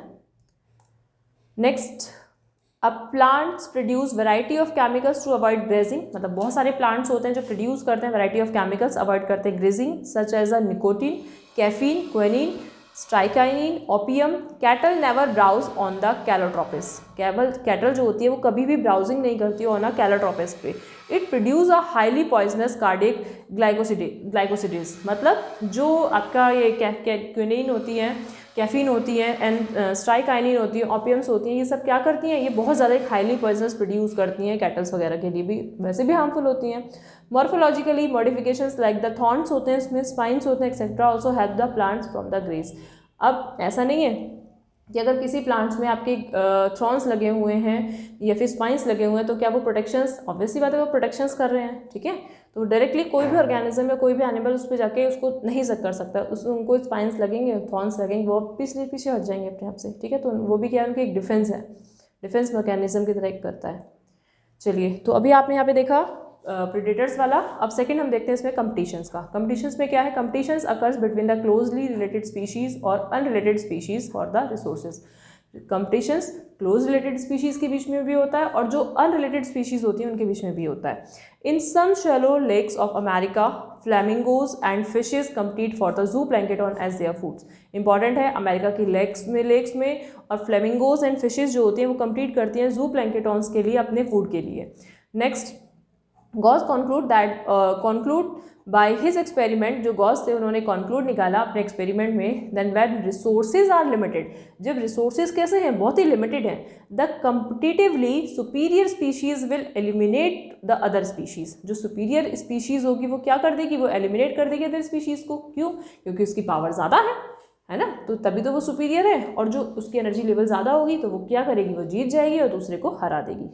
नेक्स्ट, अब plants produce variety of chemicals to avoid grazing, मतलब बहुत सारे प्लांट्स होते हैं जो प्रोड्यूस करते हैं वैरायटी ऑफ केमिकल्स, अवॉइड करते हैं grazing, such as a nicotine, caffeine, quinine, strychnine, opium. Cattle never browse on the calotropis, cattle जो होती है वो कभी भी ब्राउजिंग नहीं करती है ऑन अ कैलोट्रोपिस पे। It produce a highly poisonous cardiac glycosides, मतलब जो आपका ये क्विनिन होती है, कैफीन होती है एंड स्ट्राइकाइनिन होती है, ओपियम्स होती हैं, ये सब क्या करती हैं, ये बहुत ज़्यादा एक हाईली पॉइजनस प्रोड्यूस करती हैं, कैटल्स वगैरह के लिए भी वैसे भी हार्मफुल होती हैं। Morphologically modifications like the thorns होते हैं, इसमें स्पाइन्स होते हैं etcetera, also help the plants from the grace. अब ऐसा नहीं है कि अगर किसी प्लांट्स में आपके थॉर्न्स लगे हुए हैं या फिर स्पाइन्स लगे हुए हैं तो क्या वो प्रोटेक्शंस, ऑब्वियसली बात है वो प्रोटेक्शंस कर रहे हैं, ठीक है, तो डायरेक्टली कोई भी ऑर्गेनिज्म या कोई भी एनिमल उस पर जाके उसको नहीं कर सकता, उनको स्पाइन्स लगेंगे, थॉर्न्स लगेंगे, वो पीछे हट जाएंगे अपने आप से, ठीक है, तो वो भी क्या है, उनकी एक डिफेंस है, डिफेंस मैकेनिज्म की तरह एक करता है। चलिए, तो अभी आपने यहाँ पे देखा प्रेडेटर्स वाला। अब सेकंड हम देखते हैं इसमें कंपटीशंस का। कंपटीशंस में क्या है, competitions occurs between the closely related species और unrelated species for the resources. Competitions close related species के बीच में भी होता है और जो अनरिलेटेड स्पीशीज होती हैं उनके बीच में भी होता है। In some shallow lakes of America flamingos and fishes compete for the zooplankton as their foods. Important है, अमेरिका की लेक्स में और फ्लैमिंगोज एंड फिशेज जो होती हैं वो कम्पीट करती हैं जू प्लैंकेटॉन्स के लिए, अपने फूड के लिए। Next, Gause conclude by his experiment, जो गॉस थे उन्होंने कंक्लूड निकाला अपने एक्सपेरिमेंट में, then when resources are limited, जब रिसोर्सेज कैसे हैं, बहुत ही लिमिटेड हैं, the competitively superior species will eliminate the other species. जो सुपीरियर स्पीशीज होगी वो क्या कर देगी, वो एलिमिनेट कर देगी अदर स्पीशीज को। क्यों? क्योंकि उसकी पावर ज़्यादा है ना, तो तभी तो वो सुपीरियर है, और जो उसकी एनर्जी लेवल ज़्यादा होगी तो वो क्या करेगी, वो जीत जाएगी और दूसरे को हरा देगी।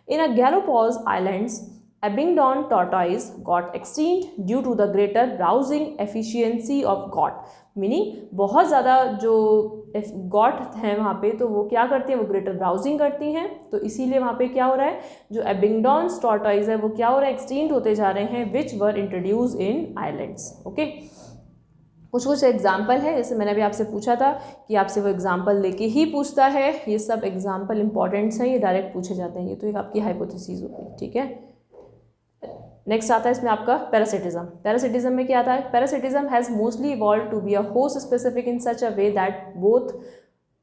इन अ गैलोपॉज islands Abingdon tortoise got extinct due to the greater browsing efficiency of GOT, meaning बहुत ज़्यादा जो GOT हैं वहाँ पे तो वो क्या करती हैं, वो ग्रेटर ब्राउजिंग करती हैं, तो इसीलिए वहाँ पे क्या हो रहा है, जो Abingdon's tortoise है वो क्या हो रहा है, एक्सटिंक्ट होते जा रहे हैं, which were introduced in islands. Okay, कुछ एग्जाम्पल है, जैसे मैंने अभी आपसे पूछा था कि आपसे वो एग्जाम्पल लेके ही पूछता है, ये सब एग्जाम्पल इंपॉर्टेंट्स हैं, ये डायरेक्ट पूछे जाते हैं, ये तो एक आपकी हाइपोथेसिस होगी, ठीक है। नेक्स्ट आता है इसमें आपका पैरासिटिज्म। पैरासिटिज्म में क्या आता है, parasitism has mostly evolve to be a host specific in such a way that both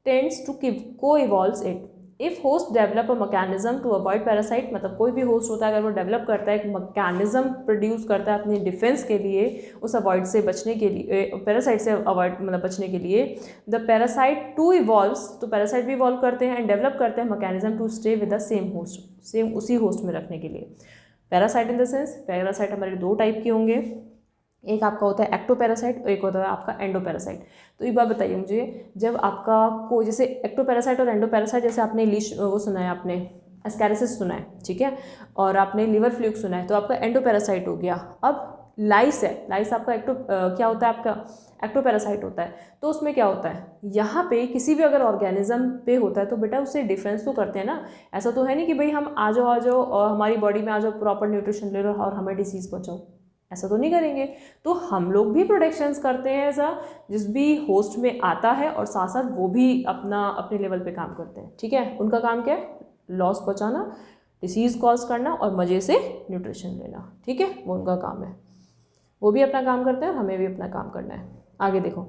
tends to coevolves it. If host develop a mechanism to avoid parasite, मतलब कोई भी होस्ट होता है अगर वो डेवलप करता है, एक मैकेनिज्म प्रोड्यूस करता है अपनी डिफेंस के लिए, उस अवॉइड से बचने के लिए, पैरासाइट से अवॉइड मतलब बचने के लिए, द पैरासाइट टू इवॉल्व्स, तो पैरासाइट भी इवॉल्व करते हैं एंड डेवलप करते हैं mechanism to stay with the same host, same उसी होस्ट में रखने के लिए। Parasite in the sense, parasite हमारे दो टाइप के होंगे, एक आपका होता है एक्टोपैरासाइट और एक होता है आपका एंडोपैरासाइट। तो एक बात बताइए मुझे, जब आपका को जैसे एक्टोपैरासाइट और एंडोपैरासाइट, जैसे आपने वो सुना है, आपने एस्कैरिसिस सुना है, ठीक है, और आपने लिवर फ्लूक सुना है, तो आपका एंडोपैरासाइट हो गया। अब लाइस है, लाइस आपका क्या होता है, आपका एक्टोपैरासाइट होता है। तो उसमें क्या होता है, यहाँ पे किसी भी अगर ऑर्गेनिज्म पे होता है तो बेटा उससे डिफेंस तो करते हैं ना, ऐसा तो है नहीं कि भाई हम आ जाओ और हमारी बॉडी में आ जाओ, प्रॉपर न्यूट्रिशन ले लो और हमें डिसीज़ पहुँचाओ, ऐसा तो नहीं करेंगे। तो हम लोग भी प्रोटेक्शंस करते हैं ऐसा, जिस भी होस्ट में आता है, और साथ साथ वो भी अपने लेवल पे काम करते हैं, ठीक है। उनका काम क्या है, लॉस पहुँचाना, डिसीज़ कॉज करना और मज़े से न्यूट्रिशन लेना, ठीक है, वो उनका काम है। वो भी अपना काम करते हैं और हमें भी अपना काम करना है। आगे देखो,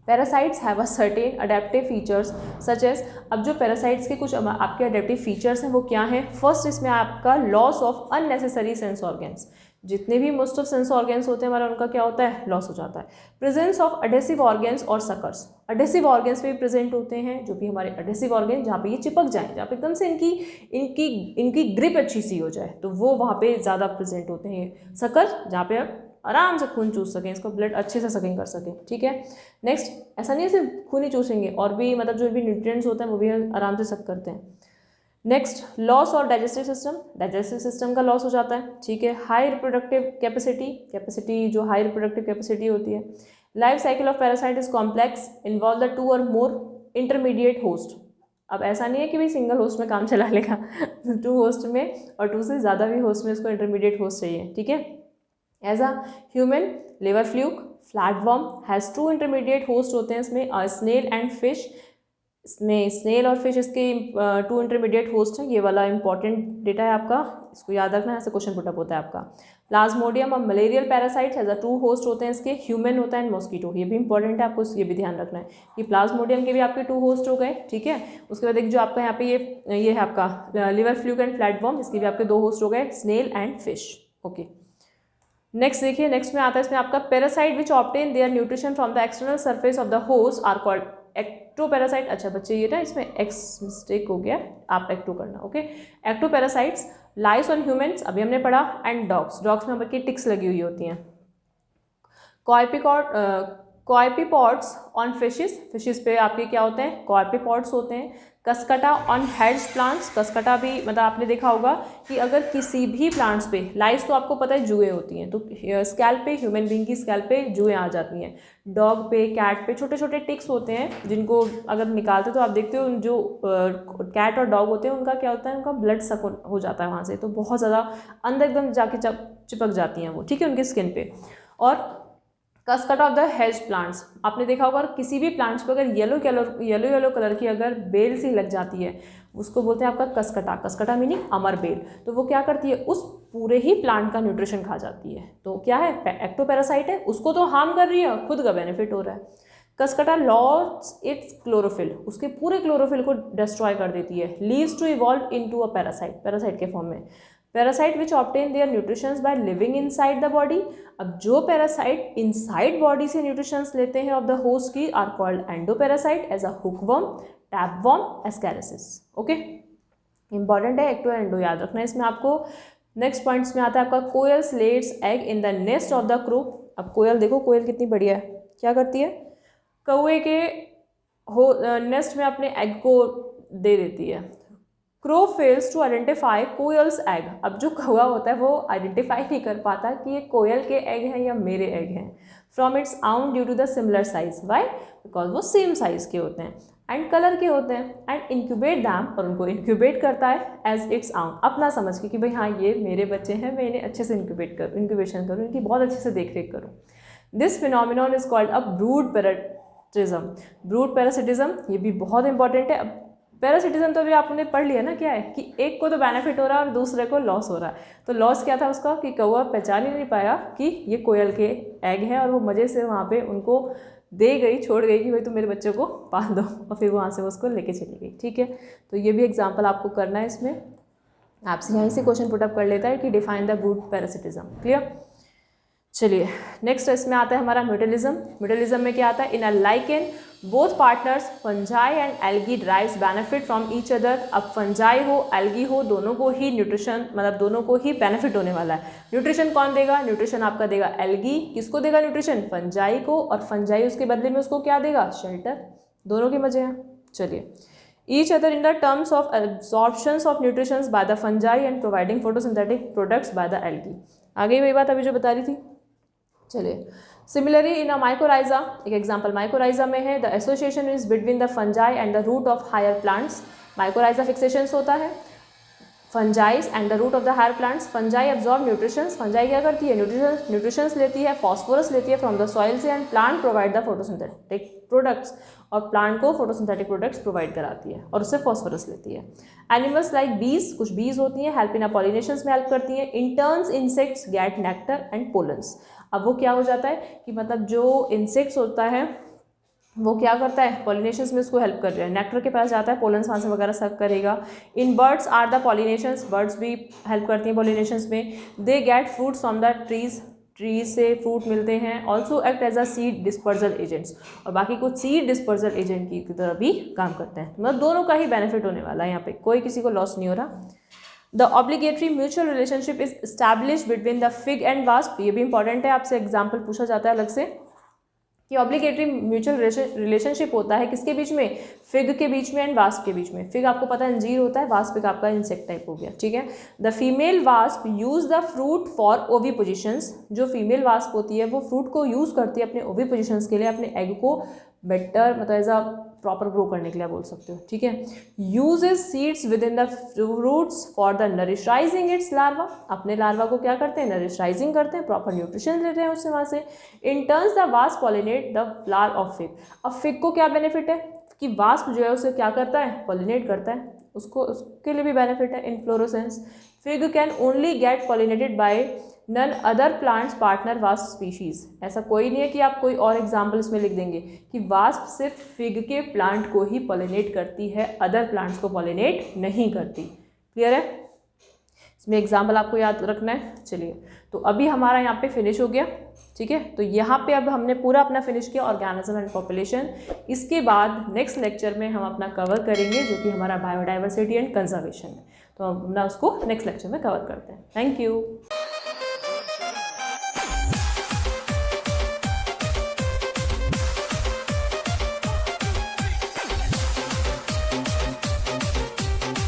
parasites have a certain adaptive features such as, अब जो पैरासाइट्स के कुछ आपके अडेप्टिव फीचर्स हैं वो क्या हैं? फर्स्ट, इसमें आपका loss of unnecessary sense organs, जितने भी मोस्ट ऑफ सेंस ऑर्गन्स होते हैं हमारा, उनका क्या होता है? लॉस हो जाता है। प्रेजेंस ऑफ अडेसिव ऑर्गन्स और सकर्स, अडेसिव ऑर्गन्स भी प्रेजेंट होते हैं, जो भी हमारे अडेसिव ऑर्गन जहाँ पे ये चिपक जाएं, जहाँ पे एकदम से इनकी ग्रिप अच्छी सी हो जाए, तो वो वहाँ पे ज़्यादा प्रेजेंट होते हैं। सकर, जहाँ पे आप आराम से खून चूस सकें, इसको ब्लड अच्छे से सकिंग कर सकें, ठीक है। नेक्स्ट, ऐसा नहीं है सिर्फ खून ही चूसेंगे, और भी मतलब जो भी न्यूट्रिएंट्स होते हैं वो भी आराम से सक करते हैं। नेक्स्ट, लॉस और डाइजेस्टिव सिस्टम का लॉस हो जाता है, ठीक है। हाई रिप्रोडक्टिव कैपेसिटी जो हाई रिप्रोडक्टिव कैपेसिटी होती है। Life cycle of parasite is complex, involve the 2 और मोर इंटरमीडिएट होस्ट। अब ऐसा नहीं है कि भाई सिंगल होस्ट में काम चला लेगा 2 होस्ट में और 2 से ज़्यादा भी होस्ट में इसको इंटरमीडिएट होस्ट चाहिए, ठीक है। As a human, liver fluke, flatworm has 2 intermediate host होते हैं इसमें, स्नेल एंड फिश। इसमें स्नेल और फिश इसके 2 इंटरमीडिएट होस्ट हैं। ये वाला इंपॉर्टेंट डेटा है आपका, इसको याद रखना है, ऐसे क्वेश्चन पुटअप होता है आपका। प्लाज्मोडियम और मलेरियल पैरासाइट हैज़ 2 होस्ट होते हैं इसके, ह्यूमन होता है एंड मॉस्किटो। ये भी इंपॉर्टेंट है, आपको ये भी ध्यान रखना है कि प्लाज्मोडियम के भी आपके 2 होस्ट हो गए, ठीक है। उसके बाद एक जो आपका यहाँ पे ये है आपका लिवर फ्लूक एंड फ्लैटवर्म, इसके भी आपके 2 होस्ट हो गए, snail and fish, okay. Next देखिए, नेक्स्ट में आता है इसमें आपका parasite which obtain their nutrition from the external surface of the host are called ectoparasite. अच्छा बच्चे, ये ना इसमें एक्स मिस्टेक हो गया, आप एक्टो करना, okay. Ectoparasites lice on humans, अभी हमने पढ़ा, एंड डॉग्स में आपकी टिक्स लगी हुई होती हैं। कॉयपीपॉड्स ऑन फिशेस पे आपके क्या होते हैं? कॉयपीपॉड्स होते हैं। Cuscuta on heads plants, Cuscuta भी मतलब आपने देखा होगा कि अगर किसी भी प्लांट्स पे, लाइस तो आपको पता है जुएँ होती हैं, तो स्कैल्प पे, ह्यूमन बीइंग की स्कैल्प पे जुएँ आ जाती हैं। डॉग पे, कैट पे छोटे छोटे टिक्स होते हैं, जिनको अगर निकालते तो आप देखते हो जो कैट और डॉग होते हैं उनका क्या होता है, उनका ब्लड सक हो जाता है वहाँ से, तो बहुत ज़्यादा अंदर एकदम जाके चिपक जाती हैं वो, ठीक है, उनकी स्किन पे। और कसकट ऑफ द हेज प्लांट्स, आपने देखा होगा किसी भी प्लांट्स पर अगर येलो कलर की अगर बेल सी लग जाती है, उसको बोलते हैं आपका कसकटा मीनिंग अमर बेल। तो वो क्या करती है, उस पूरे ही प्लांट का न्यूट्रिशन खा जाती है। तो क्या है, एक्टोपैरासाइट है, उसको तो हार्म कर रही है, खुद का बेनिफिट हो रहा है। कसकटा लॉस इट्स क्लोरोफिल, उसके पूरे क्लोरोफिल को डिस्ट्रॉय कर देती है। Leaves to evolve into a parasite के फॉर्म में। Parasite which obtain their nutritions by living inside the body, अब जो पैरासाइट इनसाइड बॉडी से न्यूट्रिशंस लेते हैं ऑफ द होस्ट की are called endoparasite as a hookworm, tapeworm, ascariasis, okay. Important है ecto endo, याद रखना है इसमें आपको। नेक्स्ट पॉइंट्स में आता है आपका koel lets egg in the nest of the crow. अब कोयल देखो, कोयल कितनी बढ़िया है, क्या करती है, कौवे के नेस्ट में अपने एग को दे देती है। Crow fails to identify koel's egg, अब जो कौवा होता है वो आइडेंटिफाई नहीं कर पाता कि ये कोयल के एग हैं या मेरे एग हैं, from its own due to the similar size. Why? Because वो सेम साइज के होते हैं एंड कलर के होते हैं, एंड इंक्यूबेट दैम, और उनको इंक्यूबेट करता है एज इट्स आउन, अपना समझ के कि भाई हाँ ये मेरे बच्चे हैं, मैं इन्हें अच्छे से इंक्यूबेशन करूँ, इनकी बहुत अच्छे से देख रेख करूँ। This phenomenon is called a brood parasitism, ये भी बहुत इंपॉर्टेंट है। अब पैरासिटिज्म तो अभी आपने पढ़ लिया ना, क्या है कि एक को तो बेनिफिट हो रहा है और दूसरे को लॉस हो रहा है। तो लॉस क्या था उसका, कि कौवा पहचान ही नहीं पाया कि ये कोयल के एग हैं, और वो मज़े से वहाँ पे उनको दे गई, छोड़ गई कि भाई तुम मेरे बच्चे को पाल दो, और फिर वहाँ से वो उसको लेके चली गई, ठीक है। तो ये भी एग्जाम्पल आपको करना है इसमें, आपसे यहीं से क्वेश्चन पुटअप कर लेता है कि define the brood parasitism, clear. चलिए नेक्स्ट इसमें आता है हमारा म्यूटलिज्म में क्या आता है, in a lichen both partners fungi and algae derives benefit from each other. अब फंजाई हो एल्गी हो, दोनों को ही न्यूट्रिशन, मतलब दोनों को ही बेनिफिट होने वाला है। न्यूट्रिशन कौन देगा, न्यूट्रिशन आपका देगा एल्गी, किसको देगा न्यूट्रिशन, फंजाई को, और फंजाई उसके बदले में उसको क्या देगा, शेल्टर, दोनों के मजे हैं। चलिए, each other in the terms of absorptions of nutrients by the fungi and providing photosynthetic products by the algae। आगे वही बात अभी जो बता रही थी। चलिए, सिमिलरली इन अ माइकोराइजा, एक एग्जांपल माइकोराइजा में है, the association is between the fungi and the root of higher plants. Mycorrhiza fixations होता है fungis and the root of the higher plants. Fungi absorb nutritions, fungi क्या करती है, nutritions लेती है, फॉस्फोरस लेती है फ्रॉम द सॉइल से, and plant provide the photosynthetic products, और प्लांट को फोटोसिंथेटिक प्रोडक्ट्स प्रोवाइड कराती है और उससे फॉस्फोरस लेती है। एनिमल्स लाइक बीज, कुछ बीज होती हैं, हेल्प इन पॉलिनेशंस में हेल्प करती हैं। In turns insects get nectar and pollens. अब वो क्या हो जाता है कि मतलब जो इंसेक्ट्स होता है वो क्या करता है, पॉलिनेशंस में उसको हेल्प कर रहा है, नेक्टर के पास जाता है, पोलन्स वहाँ से वगैरह सक करेगा। In birds are the pollinations, birds भी हेल्प करती हैं पॉलिनेशंस में। They get fruits from the trees, trees से फ्रूट मिलते हैं। Also act as a seed dispersal agents, और बाकी कुछ सीड डिस्पर्जल एजेंट की तरह भी काम करते हैं। मतलब दोनों का ही बेनिफिट होने वाला है, यहाँ पे कोई किसी को लॉस नहीं हो रहा। The obligatory mutual relationship is establish between the fig and wasp, ये भी इंपॉर्टेंट है, आपसे एग्जाम्पल पूछा जाता है अलग से कि ऑब्लिगेटरी म्यूचुअल रिलेशनशिप होता है किसके बीच में, फिग के बीच में एंड वास्प के बीच में। फिग आपको पता है अंजीर होता है, वास्प एक आपका इंसेक्ट टाइप हो गया, ठीक है। The female wasp use the fruit for ओवी पोजिशंस, जो फीमेल वास्प होती है वो फ्रूट को यूज़ करती है अपने ओवी पोजिशंस के लिए, अपने एग को बेटर मतलब एज अ प्रॉपर ग्रो करने के लिए बोल सकते हो, ठीक है। Uses seeds within the fruits for the nourishing its larva, अपने लार्वा को क्या करते हैं, नरिशराइजिंग करते हैं, प्रॉपर न्यूट्रिशन लेते हैं उससे वहाँ से। In turns the wasp pollinate the flower of fig, अब फिग को क्या बेनिफिट है कि वास्प जो है उसे क्या करता है, पॉलिनेट करता है, उसको उसके लिए भी बेनिफिट है inflorescence. Fig can only get pollinated by none other plants partner wasp species, ऐसा कोई नहीं है कि आप कोई और एग्जाम्पल इसमें लिख देंगे कि वास्प सिर्फ फिग के प्लांट को ही पॉलिनेट करती है, अदर प्लांट्स को पॉलिनेट नहीं करती। क्लियर है, इसमें एग्जाम्पल आपको याद रखना है। चलिए, तो अभी हमारा यहाँ पे फिनिश हो गया, ठीक है। तो यहाँ पे अब हमने पूरा अपना फिनिश किया ऑर्गेनिज्म एंड पॉपुलेशन। इसके बाद नेक्स्ट लेक्चर में हम अपना कवर करेंगे जो कि हमारा बायोडाइवर्सिटी एंड कंजर्वेशन है, तो हम ना उसको नेक्स्ट लेक्चर में कवर करते हैं। Thank you.